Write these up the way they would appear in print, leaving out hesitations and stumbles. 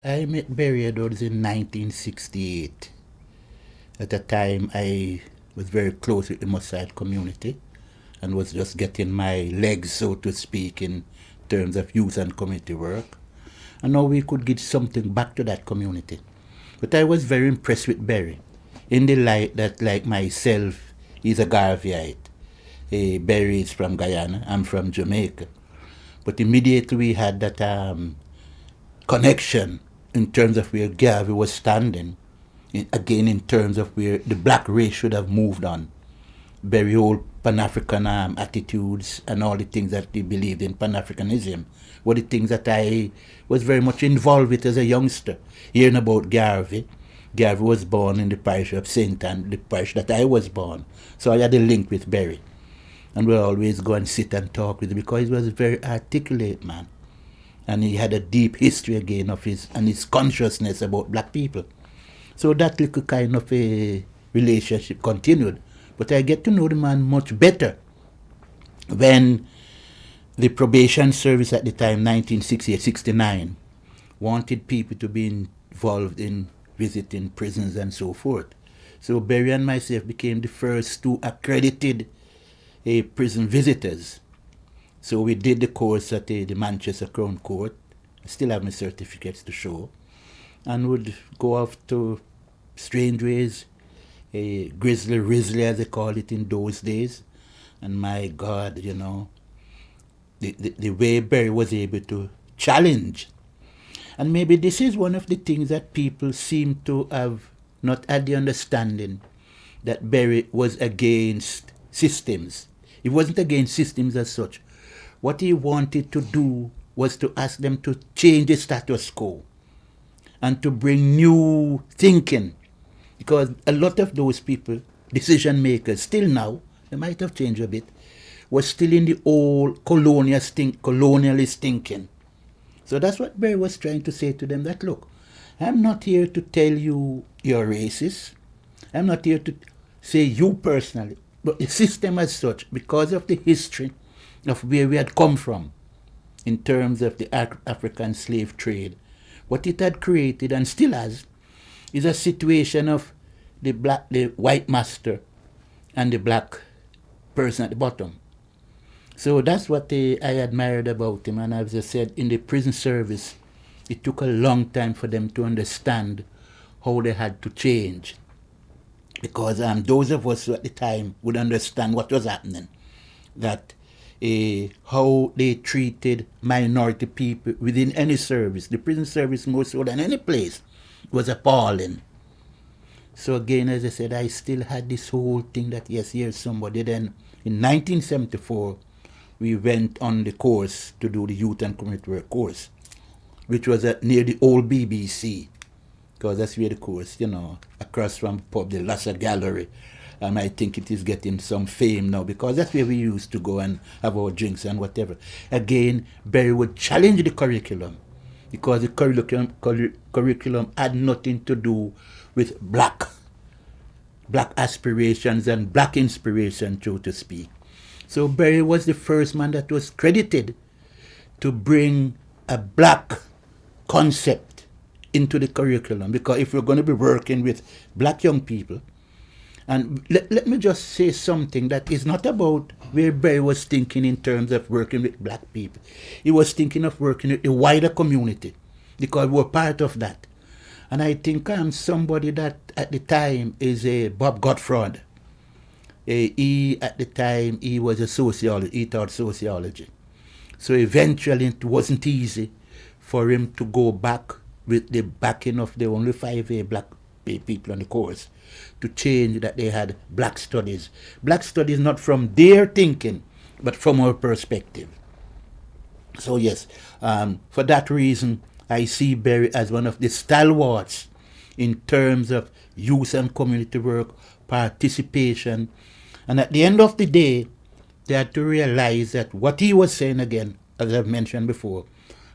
I met Barry Edwards in 1968. At the time, I was very close with the Mossad community and was just getting my legs, so to speak, in terms of youth and community work. And now we could give something back to that community. But I was very impressed with Barry in the light that, like myself, he's a Garveyite. Barry is from Guyana, I'm from Jamaica. But immediately we had that connection in terms of where Garvey was standing, again in terms of where the black race should have moved on. Very old Pan-African attitudes and all the things that he believed in Pan-Africanism were the things that I was very much involved with as a youngster. Hearing about Garvey. Garvey was born in the parish of St. Anne, the parish that I was born. So I had a link with Barry. And we'd always go and sit and talk with him because he was a very articulate man. And he had a deep history again of his consciousness about black people. So that little kind of a relationship continued. But I get to know the man much better when the probation service at the time, 1968-69, wanted people to be involved in visiting prisons and so forth. So Barry and myself became the first two accredited prison visitors. So we did the course at the Manchester Crown Court. I still have my certificates to show. And would go off to Strangeways, Grizzly Rizzly as they called it in those days. And my God, you know, the way Barry was able to challenge. And maybe this is one of the things that people seem to have not had the understanding that Barry was against systems. He wasn't against systems as such. What he wanted to do was to ask them to change the status quo and to bring new thinking. Because a lot of those people, decision makers, still now, they might have changed a bit, were still in the old colonialist thinking. So that's what Barry was trying to say to them, that look, I'm not here to tell you you're racist. I'm not here to say you personally, but the system as such, because of the history of where we had come from in terms of the African slave trade, what it had created and still has is a situation of the white master and the black person at the bottom. So that's what I admired about him. And as I said, in the prison service, it took a long time for them to understand how they had to change. Because those of us at the time would understand what was happening. That how they treated minority people within any service, the prison service more so than any place, was appalling. So again, as I said, I still had this whole thing that yes, here's somebody. Then in 1974, we went on the course to do the youth and community work course, which was near the old BBC, because that's where the course, you know, across from pub, the Lasser Gallery. I think it is getting some fame now because that's where we used to go and have our drinks and whatever. Again, Barry would challenge the curriculum because the curriculum had nothing to do with black aspirations and black inspiration, so to speak. So Barry was the first man that was credited to bring a black concept into the curriculum, because if we're going to be working with black young people, and let me just say something that is not about where Barry was thinking in terms of working with black people. He was thinking of working with the wider community because we're part of that. And I think I'm somebody that at the time is Bob Gottfried. At the time, he was a sociologist. He taught sociology. So eventually it wasn't easy for him to go back with the backing of the only 5 black people on the course to change that they had black studies. Black studies not from their thinking, but from our perspective. So yes, for that reason, I see Barry as one of the stalwarts in terms of youth and community work, participation. And at the end of the day, they had to realize that what he was saying again, as I've mentioned before,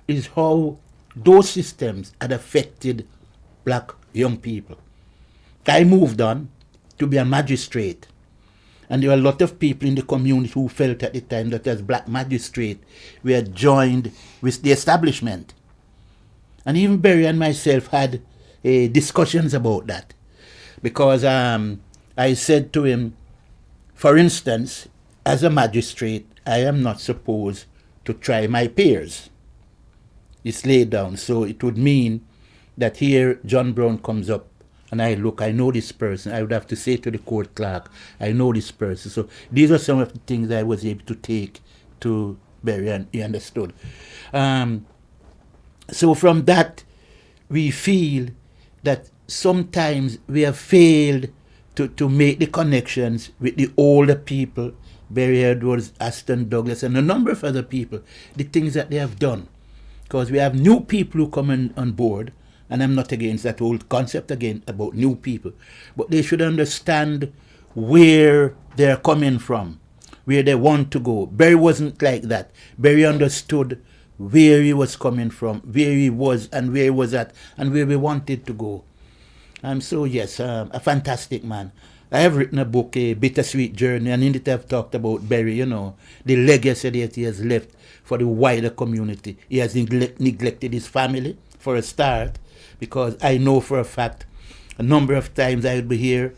is how those systems had affected black young people. I moved on to be a magistrate. And there were a lot of people in the community who felt at the time that as black magistrate, we had joined with the establishment. And even Barry and myself had discussions about that. Because I said to him, for instance, as a magistrate, I am not supposed to try my peers. It's laid down. So it would mean that here John Brown comes up and I look, I know this person. I would have to say to the court clerk, I know this person. So these are some of the things I was able to take to Barry, and he understood. So from that, we feel that sometimes we have failed to make the connections with the older people, Barry Edwards, Aston Douglas, and a number of other people, the things that they have done. Because we have new people who come on board, and I'm not against that old concept again about new people, but they should understand where they're coming from, where they want to go. Barry wasn't like that. Barry understood where he was coming from, where he was and where he was at, and where we wanted to go. So yes, a fantastic man. I have written a book, A Bittersweet Journey, and in it I've talked about Barry, the legacy that he has left for the wider community. He has neglected his family, for a start, because I know for a fact, a number of times I would be here,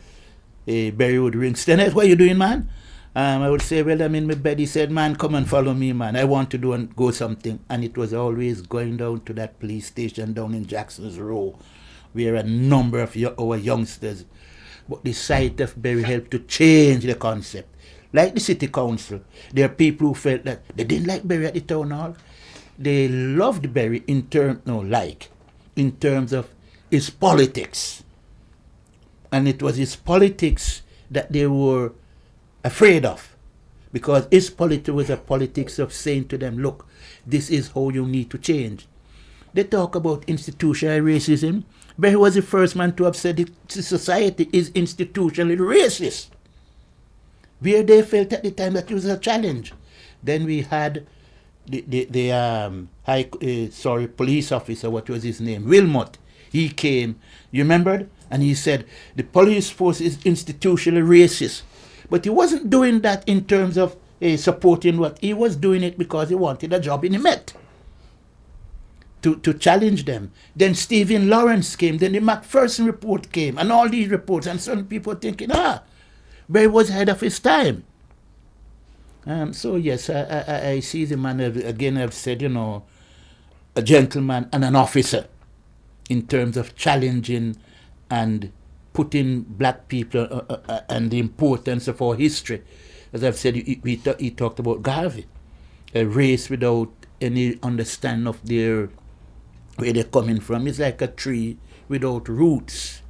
Barry would ring, Stennett, what are you doing, man? I would say, well, I'm in my bed. He said, man, come and follow me, man. I want to go something. And it was always going down to that police station down in Jackson's Row, where a number of our youngsters, but the sight of Barry helped to change the concept. Like the city council, there are people who felt that they didn't like Barry at the town hall. They loved Barry in terms of his politics. And it was his politics that they were afraid of. Because his politics was a politics of saying to them, look, this is how you need to change. They talk about institutional racism. Barry was the first man to have said that society is institutionally racist. Where they felt at the time that it was a challenge. Then we had the police officer, what was his name? Wilmot. He came, you remembered? And he said, the police force is institutionally racist. But he wasn't doing that in terms of supporting what he was doing it because he wanted a job in the Met. To challenge them. Then Stephen Lawrence came, then the McPherson report came, and all these reports, and some people thinking, Barry was ahead of his time. So yes, I see the man, again I've said, a gentleman and an officer in terms of challenging and putting black people and the importance of our history. As I've said, he talked about Garvey, a race without any understanding of where they're coming from. It's like a tree without roots.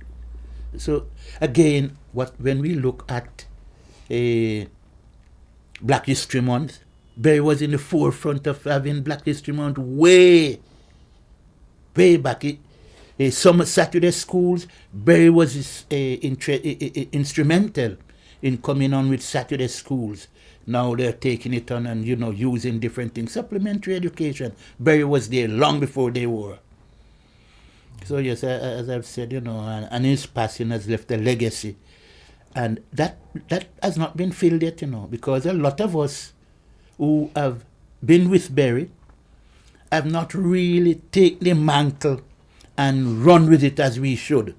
So again, when we look at Black History Month, Barry was in the forefront of having Black History Month way back. Some Saturday schools, Barry was instrumental in coming on with Saturday schools. Now they're taking it on and, using different things. Supplementary education. Barry was there long before they were. So yes, as I've said, and his passing has left a legacy. And that has not been filled yet, because a lot of us who have been with Barry have not really taken the mantle and run with it as we should.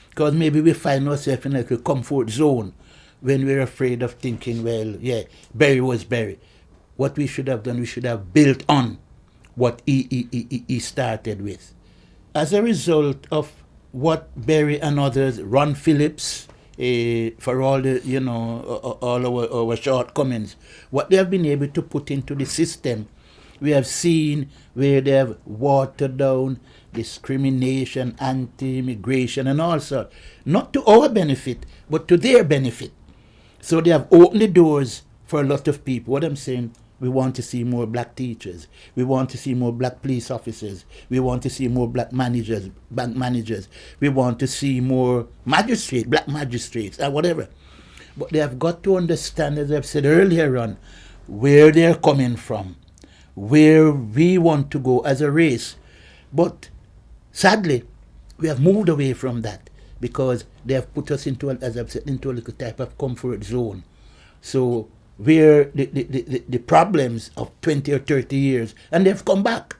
Because maybe we find ourselves in like a comfort zone when we're afraid of thinking, well, yeah, Barry was Barry. What we should have done, we should have built on what he started with. As a result of what Barry and others, Ron Phillips, for all the, all our shortcomings, what they have been able to put into the system, we have seen where they have watered down discrimination, anti-immigration, and all sorts. Not to our benefit, but to their benefit. So they have opened the doors for a lot of people. What I'm saying, we want to see more black teachers. We want to see more black police officers. We want to see more black managers, bank managers. We want to see more magistrates, black magistrates, or whatever. But they have got to understand, as I've said earlier on, where they're coming from, where we want to go as a race. But sadly, we have moved away from that because they have put us into, as I've said, into a little type of comfort zone. So where the problems of 20 or 30 years, and they've come back.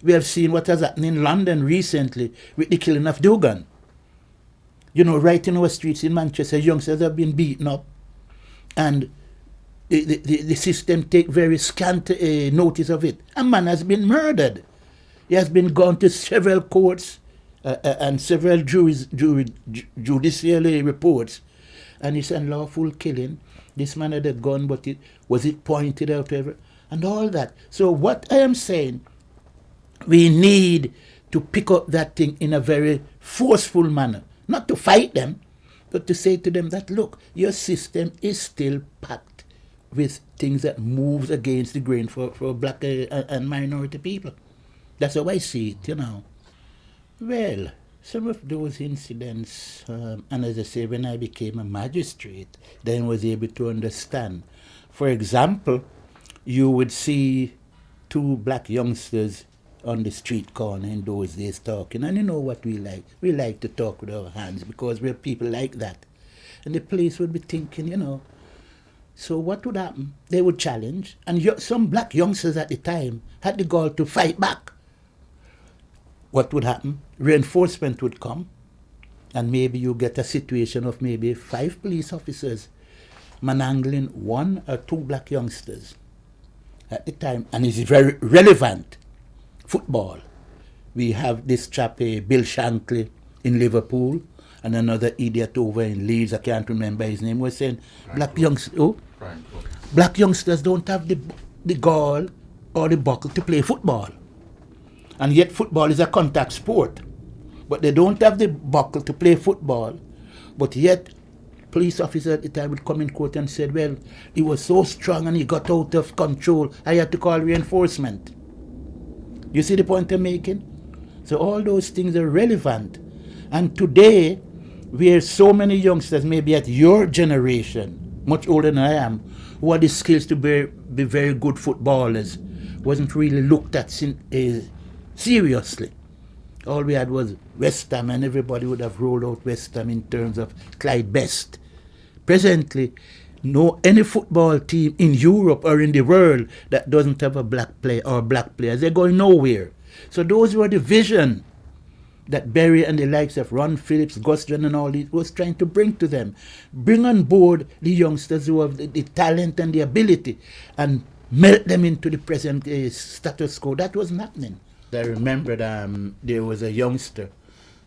We have seen what has happened in London recently with the killing of Dugan. You know, right in our streets in Manchester, youngsters have been beaten up, and the system take very scant notice of it. A man has been murdered. He has been gone to several courts and several judicial reports, and it's unlawful killing. This man had a gun, but was it pointed out ever? And all that. So what I am saying, we need to pick up that thing in a very forceful manner. Not to fight them, but to say to them that, look, your system is still packed with things that moves against the grain for black and minority people. That's how I see it, you know. Well, some of those incidents, and as I say, when I became a magistrate, then was able to understand. For example, you would see two black youngsters on the street corner in those days talking, and you know what we like? We like to talk with our hands because we're people like that. And the police would be thinking, you know, so what would happen? They would challenge, and some black youngsters at the time had the gall to fight back. What would happen? Reinforcement would come, and maybe you get a situation of maybe 5 police officers manangling 1 or 2 black youngsters at the time, and it's very relevant. Football. We have this chap, Bill Shankly, in Liverpool, and another idiot over in Leeds, I can't remember his name, was saying black youngsters don't have the gall or the buckle to play football. And yet football is a contact sport. But they don't have the buckle to play football. But yet police officer at the time would come in court and said, well, he was so strong and he got out of control, I had to call reinforcement. You see the point I'm making? So all those things are relevant. And today, where so many youngsters, maybe at your generation, much older than I am, who had the skills to be very good footballers, wasn't really looked at seriously. All we had was West Ham, and everybody would have rolled out West Ham in terms of Clyde Best. Presently, any football team in Europe or in the world that doesn't have a black player or black players, they're going nowhere. So those were the vision that Berry and the likes of Ron Phillips, Gus John and all these was trying to bring to them. Bring on board the youngsters who have the talent and the ability and melt them into the present status quo. That wasn't happening. I remember there was a youngster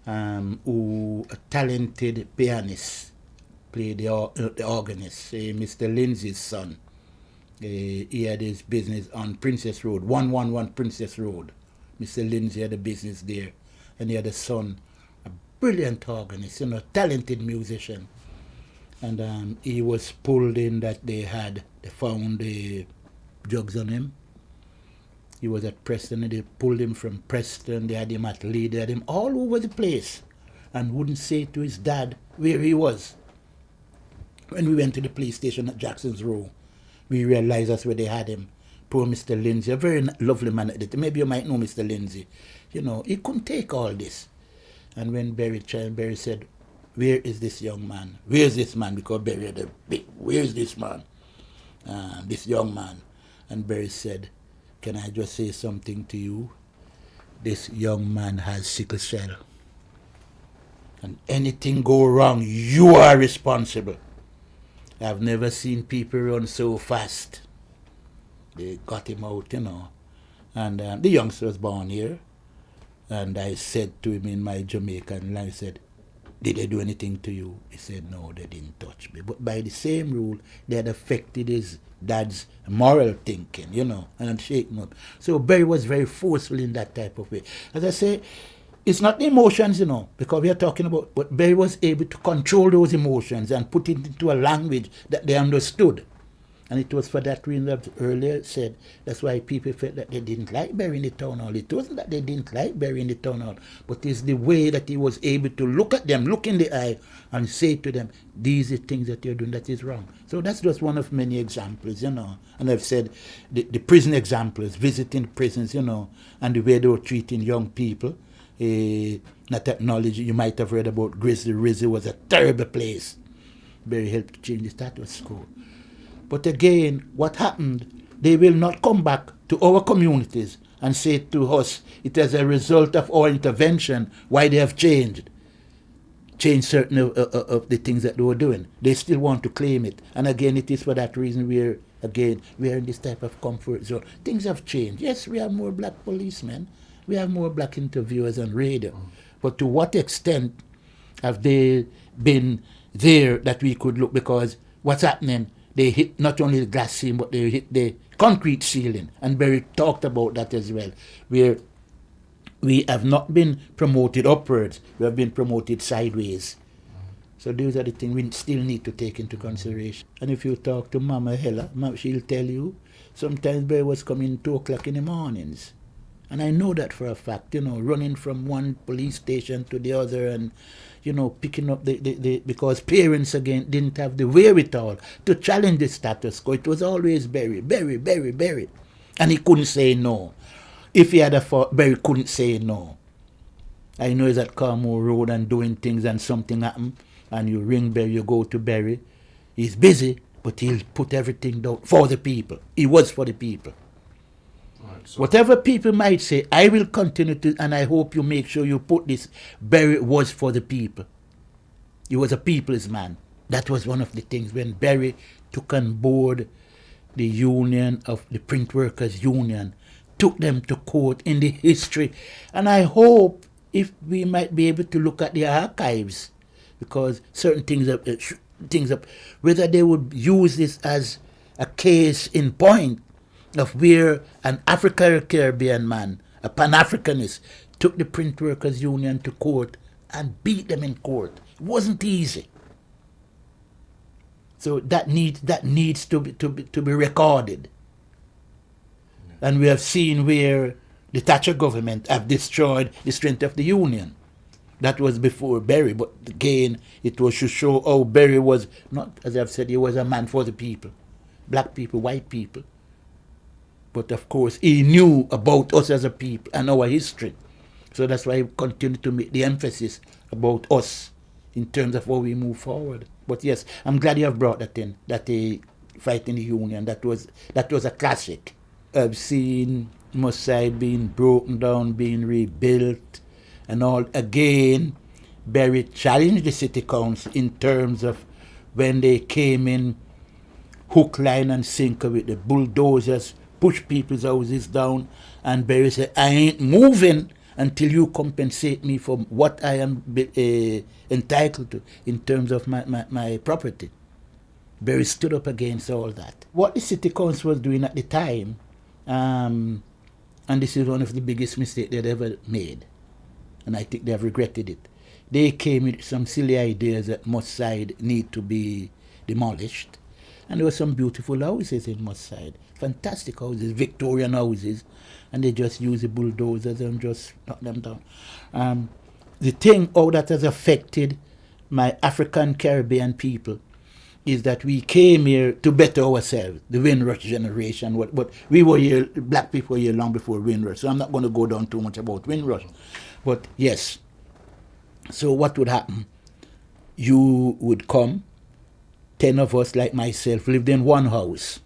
who, a talented pianist, played the organist, Mr. Lindsay's son. He had his business on Princess Road, 111 Princess Road. Mr. Lindsay had a business there, and he had a son, a brilliant organist, talented musician. And he was pulled in that they found drugs on him. He was at Preston, and they pulled him from Preston, they had him at Leeds, they had him all over the place, and wouldn't say to his dad where he was. When we went to the police station at Jackson's Row, we realized that's where they had him. Poor Mr. Lindsay, a very lovely man. Maybe you might know Mr. Lindsay. He couldn't take all this. And when Berry said, where is this young man? Where's this man? Because Berry had a big, where's this man? This young man. And Berry said, can I just say something to you? This young man has sickle cell. And anything go wrong, you are responsible. I've never seen people run so fast. They got him out, And the youngster was born here. And I said to him in my Jamaican language, I said, did they do anything to you? He said, no, they didn't touch me. But by the same rule, they had affected his dad's moral thinking, and shaken up. So Berry was very forceful in that type of way. As I say, it's not the emotions, because we are talking about, but Berry was able to control those emotions and put it into a language that they understood. And it was for that reason that earlier said, that's why people felt that they didn't like Berry in the town hall. It wasn't that they didn't like Berry in the town hall, but it's the way that he was able to look at them, look in the eye, and say to them, these are things that you're doing that is wrong. So that's just one of many examples, And I've said the prison examples, visiting prisons, and the way they were treating young people. Not acknowledge, you might have read about Grizzly. Rizzy was a terrible place. Berry helped to change the status quo. But again, what happened, they will not come back to our communities and say to us it is a result of our intervention why they have changed certain of the things that they were doing. They still want to claim it. And again, it is for that reason we are in this type of comfort zone. Things have changed. Yes, we have more black policemen. We have more black interviewers on radio. But to what extent have they been there that we could look? Because what's happening, they hit not only the glass ceiling, but they hit the concrete ceiling. And Barry talked about that as well, where we have not been promoted upwards, we have been promoted sideways. So those are the things we still need to take into consideration. And if you talk to Mama Hella, she'll tell you, sometimes Barry was coming 2 o'clock in the mornings. And I know that for a fact, running from one police station to the other and, picking up the because parents, again, didn't have the wherewithal to challenge the status quo. It was always Barry. And he couldn't say no. If he had a fault, Barry couldn't say no. I know he's at Carmore Road and doing things and something happened, and you ring Barry, you go to Barry. He's busy, but he'll put everything down for the people. He was for the people. Right, so whatever people might say, I will continue to, and I hope you make sure you put this, Barry was for the people. He was a people's man. That was one of the things when Barry took on board the union of the print workers union, took them to court in the history. And I hope if we might be able to look at the archives, because certain things up, whether they would use this as a case in point of where an Afro-Caribbean man, a Pan-Africanist, took the print workers union to court and beat them in court. It wasn't easy. So that needs to be recorded. And we have seen where the Thatcher government have destroyed the strength of the union. That was before Barry, but again, it was to show how Barry was not, as I've said, he was a man for the people. Black people, white people. But of course, he knew about us as a people and our history. So that's why he continued to make the emphasis about us in terms of how we move forward. But yes, I'm glad you have brought that in, that they fight in the union. That was a classic. I've seen Mossad being broken down, being rebuilt, and all. Again, Barry challenged the city council in terms of when they came in, hook, line, and sinker with the bulldozers, push people's houses down, and Barry said, I ain't moving until you compensate me for what I am entitled to in terms of my property. Barry stood up against all that. What the city council was doing at the time, and this is one of the biggest mistakes they'd ever made, and I think they have regretted it. They came with some silly ideas that Mossad need to be demolished, and there were some beautiful houses in Mossad, fantastic houses, Victorian houses, and they just use the bulldozers and just knock them down. The thing, how that has affected my African Caribbean people is that we came here to better ourselves, the Windrush generation. But we were here, black people were here long before Windrush, so I'm not going to go down too much about Windrush. But yes, so what would happen? You would come, 10 of us like myself lived in one house.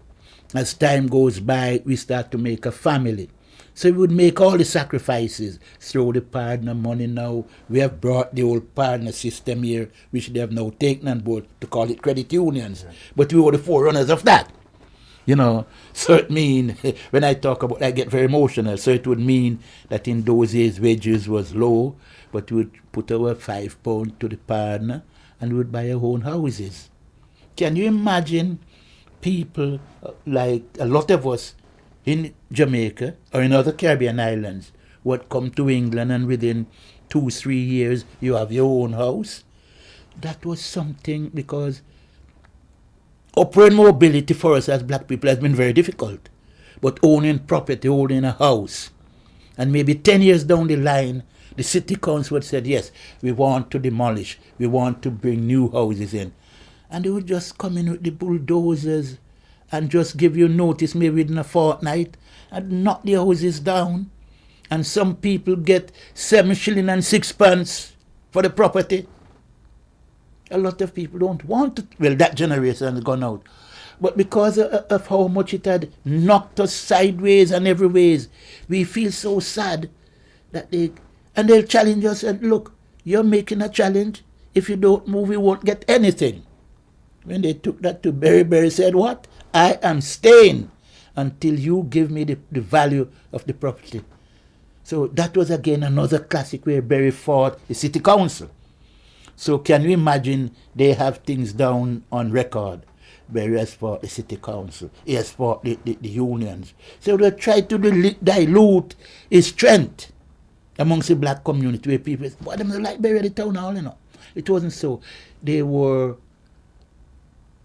As time goes by, we start to make a family. So we would make all the sacrifices, throw the partner money now. We have brought the old partner system here, which they have now taken on board to call it credit unions. Yeah. But we were the forerunners of that. So it means, when I talk about, I get very emotional. So it would mean that in those days wages was low, but we would put our £5 to the partner and we would buy our own houses. Can you imagine people like a lot of us in Jamaica or in other Caribbean islands would come to England and within 2-3 years you have your own house? That was something, because upward mobility for us as black people has been very difficult. But owning property, owning a house, and maybe 10 years down the line, the city council would say, yes, we want to demolish, we want to bring new houses in. And they would just come in with the bulldozers and just give you notice maybe within a fortnight and knock the houses down. And some people get 7 shillings and 6 pence for the property. A lot of people don't want to. Well, that generation has gone out. But because of how much it had knocked us sideways and every ways, we feel so sad that they'll challenge us and look, you're making a challenge. If you don't move, you won't get anything. When they took that to Berry, Berry said, what? I am staying until you give me the value of the property. So that was again another classic where Berry fought the city council. So can you imagine they have things down on record? Berry has fought the city council. He has fought the unions. So they try to dilute his strength amongst the black community where people say, boy, them don't like Berry at the town hall, you know. It wasn't so. They were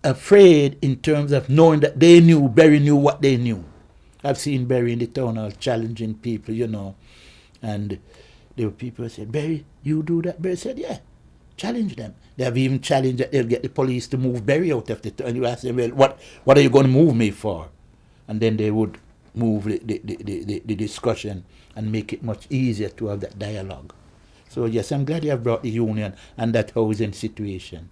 afraid in terms of knowing that they knew, Berry knew what they knew. I've seen Berry in the town hall challenging people, you know. And there were people who said, Berry, you do that? Berry said, yeah, challenge them. They have even challenged that they'll get the police to move Berry out of the town. And you ask them, well, what are you going to move me for? And then they would move the discussion and make it much easier to have that dialogue. So yes, I'm glad you have brought the union and that housing situation.